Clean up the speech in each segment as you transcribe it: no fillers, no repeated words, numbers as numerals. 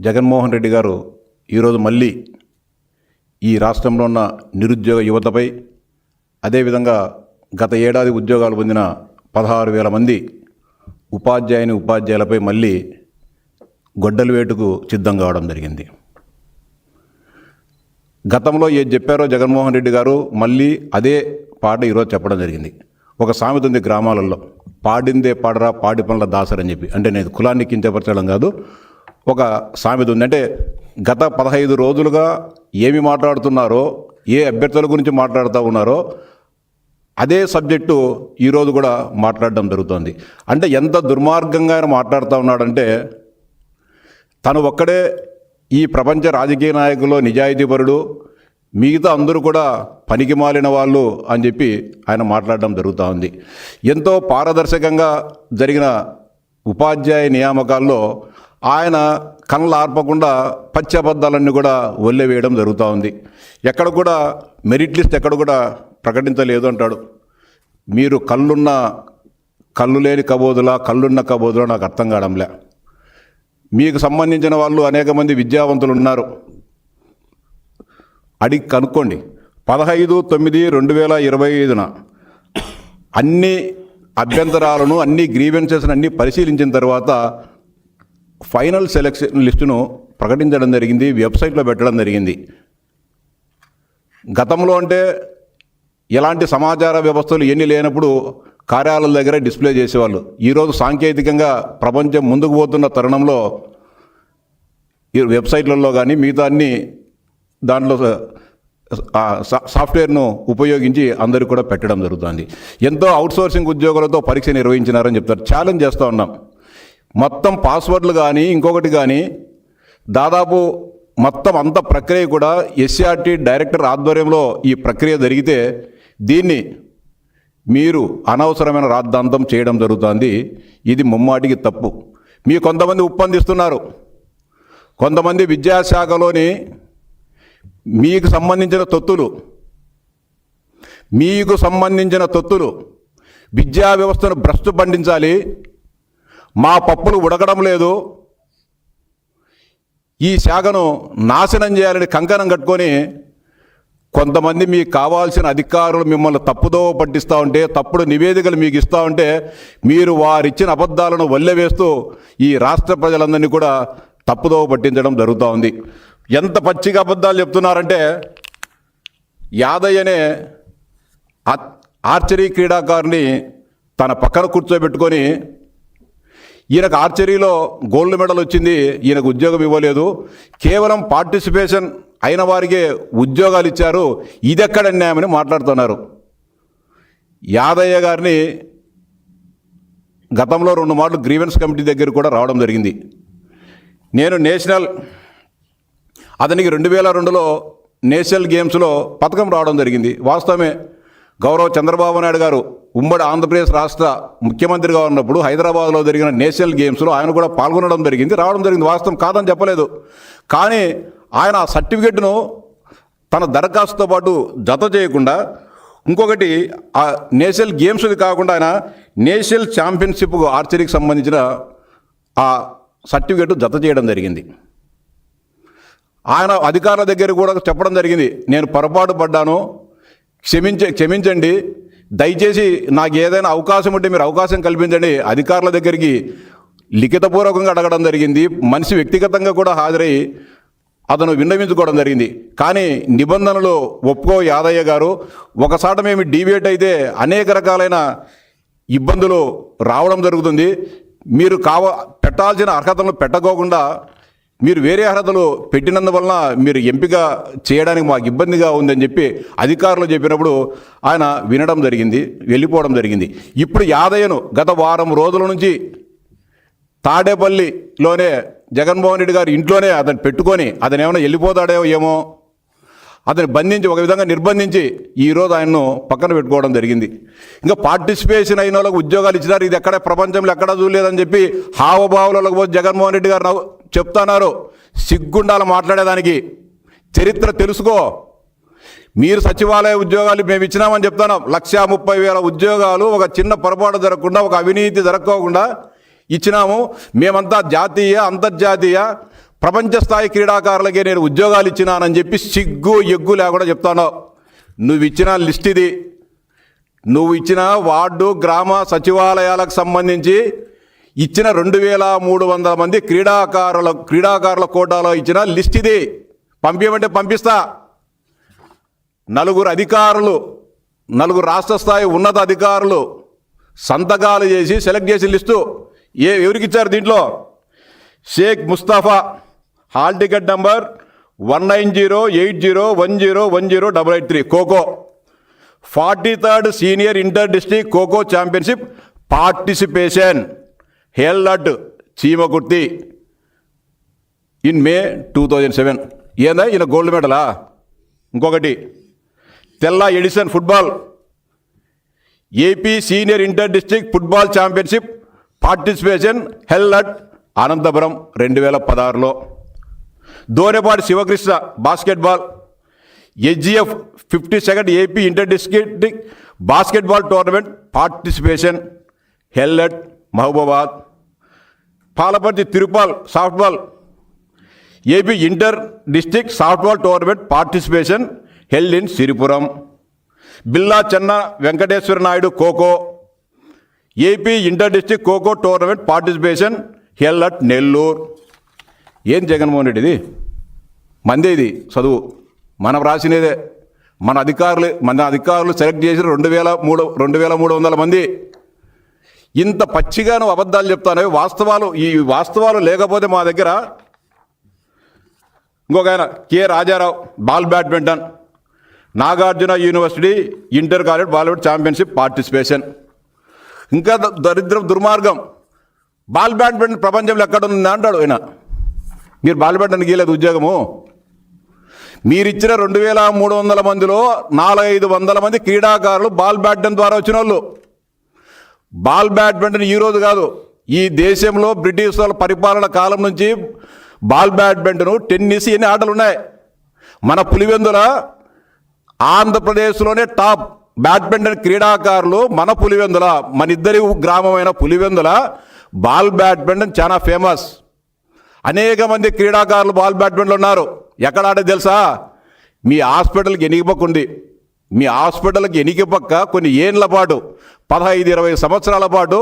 జగన్మోహన్ రెడ్డి గారు ఈరోజు మళ్ళీ ఈ రాష్ట్రంలో ఉన్న నిరుద్యోగ యువతపై, అదేవిధంగా గత ఏడాది ఉద్యోగాలు పొందిన 16,000 మంది ఉపాధ్యాయులపై మళ్ళీ గొడ్డలి వేటుకు సిద్ధం కావడం జరిగింది. గతంలో ఏది చెప్పారో జగన్మోహన్ రెడ్డి గారు మళ్ళీ అదే పాట ఈరోజు చెప్పడం జరిగింది. ఒక సామెత ఉంది గ్రామాలలో, పాడిందే పాడరా పాడి పనుల దాసరని చెప్పి. అంటే నేను కులాన్ని కించపరచడం కాదు, ఒక సామెత ఉంది. అంటే గత 15 రోజులుగా ఏమి మాట్లాడుతున్నారో, ఏ అభ్యర్థుల గురించి మాట్లాడుతూ ఉన్నారో అదే సబ్జెక్టు ఈరోజు కూడా మాట్లాడడం జరుగుతోంది. అంటే ఎంత దుర్మార్గంగా ఆయన మాట్లాడుతూ ఉన్నాడంటే, తను ఒక్కడే ఈ ప్రపంచ రాజకీయ నాయకుల్లో నిజాయితీపరుడు, మిగతా అందరూ కూడా పనికి మాలిన వాళ్ళు అని చెప్పి ఆయన మాట్లాడడం జరుగుతూ ఉంది. ఎంతో పారదర్శకంగా జరిగిన ఉపాధ్యాయ నియామకాల్లో ఆయన కళ్ళ ఆర్పకుండా పచ్చి అబద్ధాలన్నీ కూడా ఒల్లెవేయడం జరుగుతూ ఉంది. ఎక్కడ కూడా మెరిట్ లిస్ట్ ఎక్కడ కూడా ప్రకటించలేదు అంటాడు. మీరు కళ్ళు లేని కబోదులా, కళ్ళున్న కబోదులా నాకు అర్థం కావడంలే. మీకు సంబంధించిన వాళ్ళు అనేక మంది విద్యావంతులు ఉన్నారు, అడిగి కనుక్కోండి. 15/9/2025 అన్ని అభ్యంతరాలను, అన్ని గ్రీవెన్సెస్ను అన్ని పరిశీలించిన తర్వాత ఫైనల్ సెలక్షన్ లిస్టును ప్రకటించడం జరిగింది, వెబ్సైట్లో పెట్టడం జరిగింది. గతంలో అంటే ఎలాంటి సమాచార వ్యవస్థలు ఎన్ని లేనప్పుడు కార్యాలయాల దగ్గర డిస్ప్లే చేసేవాళ్ళు. ఈరోజు సాంకేతికంగా ప్రపంచం ముందుకు పోతున్న తరుణంలో ఈ వెబ్సైట్లలో కానీ మిగతా అన్ని దాంట్లో సాఫ్ట్వేర్ను ఉపయోగించి అందరికీ కూడా పెట్టడం జరుగుతుంది. ఎంతో అవుట్సోర్సింగ్ ఉద్యోగులతో పరీక్ష నిర్వహించినారని చెప్తారు. ఛాలెంజ్ చేస్తూ ఉన్నాం. మొత్తం పాస్వర్డ్లు కానీ ఇంకొకటి కానీ దాదాపు మొత్తం అంత ప్రక్రియ కూడా ఎస్సీఆర్టీ డైరెక్టర్ ఆధ్వర్యంలో ఈ ప్రక్రియ జరిగితే దీన్ని మీరు అనవసరమైన రాద్ధాంతం చేయడం జరుగుతుంది. ఇది ముమ్మాటికి తప్పు. మీ కొంతమంది ఉప్పందిస్తున్నారు, కొంతమంది విద్యాశాఖలోని మీకు సంబంధించిన తొత్తులు విద్యా వ్యవస్థను భ్రష్టు పండించాలి, మా పప్పులు ఉడకడం లేదు, ఈ శాఖను నాశనం చేయాలని కంకణం కట్టుకొని కొంతమంది మీకు కావాల్సిన అధికారులు మిమ్మల్ని తప్పుదోవ పట్టిస్తూ ఉంటే, తప్పుడు నివేదికలు మీకు ఇస్తూ ఉంటే మీరు వారిచ్చిన అబద్ధాలను వల్లెవేస్తూ ఈ రాష్ట్ర ప్రజలందరినీ కూడా తప్పుదోవ పట్టించడం జరుగుతూ ఉంది. ఎంత పచ్చిగా అబద్ధాలు చెప్తున్నారంటే, యాదయ్య అనే ఆర్చరీ క్రీడాకారుని తన పక్కన కూర్చోబెట్టుకొని ఈయనకు ఆర్చరీలో గోల్డ్ మెడల్ వచ్చింది, ఈయనకు ఉద్యోగం ఇవ్వలేదు, కేవలం పార్టిసిపేషన్ అయిన వారికే ఉద్యోగాలు ఇచ్చారు, ఇదెక్కడ అన్యాయమని మాట్లాడుతున్నారు. యాదయ్య గారిని గతంలో 2 మార్లు గ్రీవెన్స్ కమిటీ దగ్గర కూడా రావడం జరిగింది. నేను అతనికి 2002లో నేషనల్ గేమ్స్లో పథకం రావడం జరిగింది. వాస్తవమే, గౌరవ చంద్రబాబు నాయుడు గారు ఉమ్మడి ఆంధ్రప్రదేశ్ రాష్ట్ర ముఖ్యమంత్రిగా ఉన్నప్పుడు హైదరాబాద్లో జరిగిన నేషనల్ గేమ్స్లో ఆయన కూడా పాల్గొనడం జరిగింది, రావడం జరిగింది. వాస్తవం కాదని చెప్పలేదు. కానీ ఆయన ఆ సర్టిఫికెట్ను తన దరఖాస్తుతో పాటు జత చేయకుండా, ఇంకొకటి ఆ నేషనల్ గేమ్స్ది కాకుండా ఆయన నేషనల్ ఛాంపియన్షిప్ ఆర్చరీకి సంబంధించిన ఆ సర్టిఫికెట్ జత చేయడం జరిగింది. ఆయన అధికారుల దగ్గర కూడా చెప్పడం జరిగింది, నేను పొరపాటు పడ్డాను, క్షమించండి, దయచేసి నాకు ఏదైనా అవకాశం ఉంటే మీరు అవకాశం కల్పించండి. అధికారుల దగ్గరికి లిఖితపూర్వకంగా అడగడం జరిగింది. మనిషి వ్యక్తిగతంగా కూడా హాజరై అతను విన్నవించుకోవడం జరిగింది. కానీ నిబంధనలు ఒప్పుకో యాదయ్య గారు, ఒకసాట మేము డీవియేట్ అయితే అనేక రకాలైన ఇబ్బందులు రావడం జరుగుతుంది. మీరు పెట్టాల్సిన అర్హతలను పెట్టకోకుండా మీరు వేరే అర్హతలు పెట్టినందువలన మీరు ఎంపిక చేయడానికి మాకు ఇబ్బందిగా ఉందని చెప్పి అధికారులు చెప్పినప్పుడు ఆయన వినడం జరిగింది, వెళ్ళిపోవడం జరిగింది. ఇప్పుడు యాదయ్యను గత వారం రోజుల నుంచి తాడేపల్లిలోనే జగన్మోహన్ రెడ్డి గారి ఇంట్లోనే అతను పెట్టుకొని, అతను ఏమైనా వెళ్ళిపోతాడో ఏమో, అతన్ని బంధించి ఒక విధంగా నిర్బంధించి ఈరోజు ఆయన్ను పక్కన పెట్టుకోవడం జరిగింది. ఇంకా పార్టిసిపేషన్ అయిన వాళ్ళకు ఉద్యోగాలు ఇచ్చినారు, ఇది ఎక్కడ ప్రపంచంలో ఎక్కడా చూడలేదని చెప్పి హావభావాలకు పోతే జగన్మోహన్ రెడ్డి గారు చెప్తున్నారు. సిగ్గుండాల మాట్లాడేదానికి. చరిత్ర తెలుసుకో. మీరు సచివాలయ ఉద్యోగాలు మేము ఇచ్చినామని చెప్తున్నాం, 130,000 ఉద్యోగాలు ఒక చిన్న పొరపాటు జరగకుండా, ఒక అవినీతి జరగకోకుండా ఇచ్చినాము. మేమంతా జాతీయ అంతర్జాతీయ ప్రపంచ స్థాయి క్రీడాకారులకే నేను ఉద్యోగాలు ఇచ్చినానని చెప్పి సిగ్గు ఎగ్గు లేకుండా చెప్తాను. నువ్వు ఇచ్చిన లిస్ట్ ఇది. నువ్వు ఇచ్చిన వార్డు గ్రామ సచివాలయాలకు సంబంధించి ఇచ్చిన 2300 మంది క్రీడాకారుల కోటాలో ఇచ్చిన లిస్ట్ ఇది. పంపించమంటే పంపిస్తా. 4 అధికారులు, 4 రాష్ట్ర స్థాయి ఉన్నత అధికారులు సంతకాలు చేసి సెలెక్ట్ చేసిన లిస్టు ఎవరికి ఇచ్చారు? దీంట్లో Sheikh Mustafa, hall ticket number 19080101083, kho kho 43rd senior inter district kho kho championship participation held at Cheemakurthi in May 2007. ఏందా ఈయన గోల్డ్ మెడలా? ఇంకొకటి తెల్ల edition football AP senior inter district football championship participation held at Anantapuram 2016లో. Dorepati Sivakrishna basketball HGF 52nd AP inter district basketball tournament participation held at Mahabubabad. Palaparthi Tirupal softball AP inter district softball tournament participation held in Siripuram. Billa Chenna Venkateswara Naidu kho kho AP inter district kho kho tournament participation held at Nellore. ఏం జగన్మోహన్ రెడ్డిది? మందే ఇది చదువు, మనం రాసినదే. మన అధికారులు select చేసిన 2300 మంది. ఇంత పచ్చిగా నువ్వు అబద్ధాలు చెప్తాను. ఈ వాస్తవాలు లేకపోతే మా దగ్గర ఇంకొక ఆయన K Rajarao ball badminton Nagarjuna university inter college ball championship participation. ఇంకా దుర్మార్గం, బాల్ బ్యాడ్మింటన్ ప్రపంచంలో ఎక్కడ ఉంది అంటాడు ఆయన. మీరు బాల్ బ్యాడ్మింటన్ గీయలేదు ఉద్యోగము. మీరిచ్చిన 2300 మందిలో 400-500 మంది క్రీడాకారులు బాల్ బ్యాడ్మింటన్ ద్వారా వచ్చిన వాళ్ళు. బాల్ బ్యాడ్మింటన్ ఈరోజు కాదు, ఈ దేశంలో బ్రిటిష్ వాళ్ళ పరిపాలన కాలం నుంచి బాల్ బ్యాడ్మింటన్, టెన్నిస్ ఎన్ని ఆటలు ఉన్నాయి. మన పులివెందుల ఆంధ్రప్రదేశ్లోనే టాప్ బ్యాడ్మింటన్ క్రీడాకారులు మన పులివెందుల, మన ఇద్దరి గ్రామమైన పులివెందుల బాల్ బ్యాడ్మింటన్ చాలా ఫేమస్. అనేక మంది క్రీడాకారులు బాల్ బ్యాడ్మింటన్లో ఉన్నారు. ఎక్కడ ఆడే తెలుసా? మీ హాస్పిటల్కి ఎనికిపక్క ఉంది. మీ హాస్పిటల్కి ఎనికిపక్క కొన్ని ఏళ్ళ పాటు 15-20 సంవత్సరాల పాటు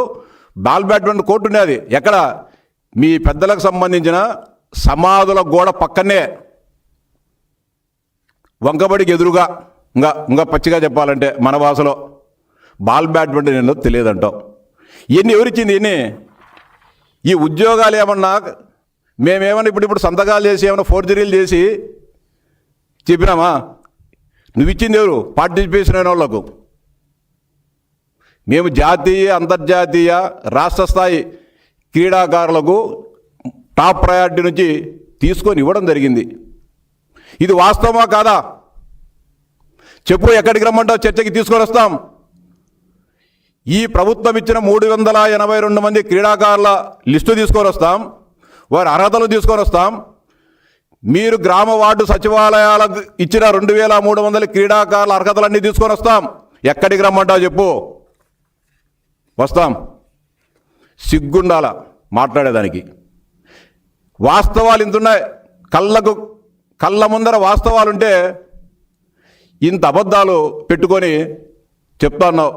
బాల్ బ్యాడ్మింటన్ కోర్టు ఉండేది. ఎక్కడ? మీ పెద్దలకు సంబంధించిన సమాధుల గోడ పక్కనే, వంకబడికి ఎదురుగా. ఇంకా పచ్చిగా చెప్పాలంటే మన భాషలో బాల్ బ్యాడ్మింటన్ ఏంటో తెలియదంటావు. ఇవన్నీ ఎవరిచ్చింది? ఇవన్నీ ఈ ఉద్యోగాలు ఏమన్నా మేమేమన్నా ఇప్పుడు సంతకాలు చేసి ఏమన్నా ఫోర్జరీలు చేసి చెప్పినామా? నువ్వు ఇచ్చింది ఎవరు? పార్టిసిపేషన్ అయిన వాళ్ళకు. మేము జాతీయ, అంతర్జాతీయ, రాష్ట్ర స్థాయి క్రీడాకారులకు టాప్ ప్రయారిటీ నుంచి తీసుకొని ఇవ్వడం జరిగింది. ఇది వాస్తవమా కాదా చెప్పు. ఎక్కడికి రమ్మంటావు? చర్చకి తీసుకొని వస్తాం. ఈ ప్రభుత్వం ఇచ్చిన 382 మంది క్రీడాకారుల లిస్టు తీసుకొని వస్తాం, వారి అర్హతలు తీసుకొని వస్తాం. మీరు గ్రామ వార్డు సచివాలయాలకు ఇచ్చిన 2300 క్రీడాకారుల అర్హతలన్నీ తీసుకొని వస్తాం. ఎక్కడికి రమ్మంటావు చెప్పు, వస్తాం. సిగ్గుండాల మాట్లాడేదానికి. వాస్తవాలు ఇంతున్నాయి, కళ్ళ ముందర వాస్తవాలుంటే ఇంత అబద్ధాలు పెట్టుకొని చెప్తా ఉన్నావు.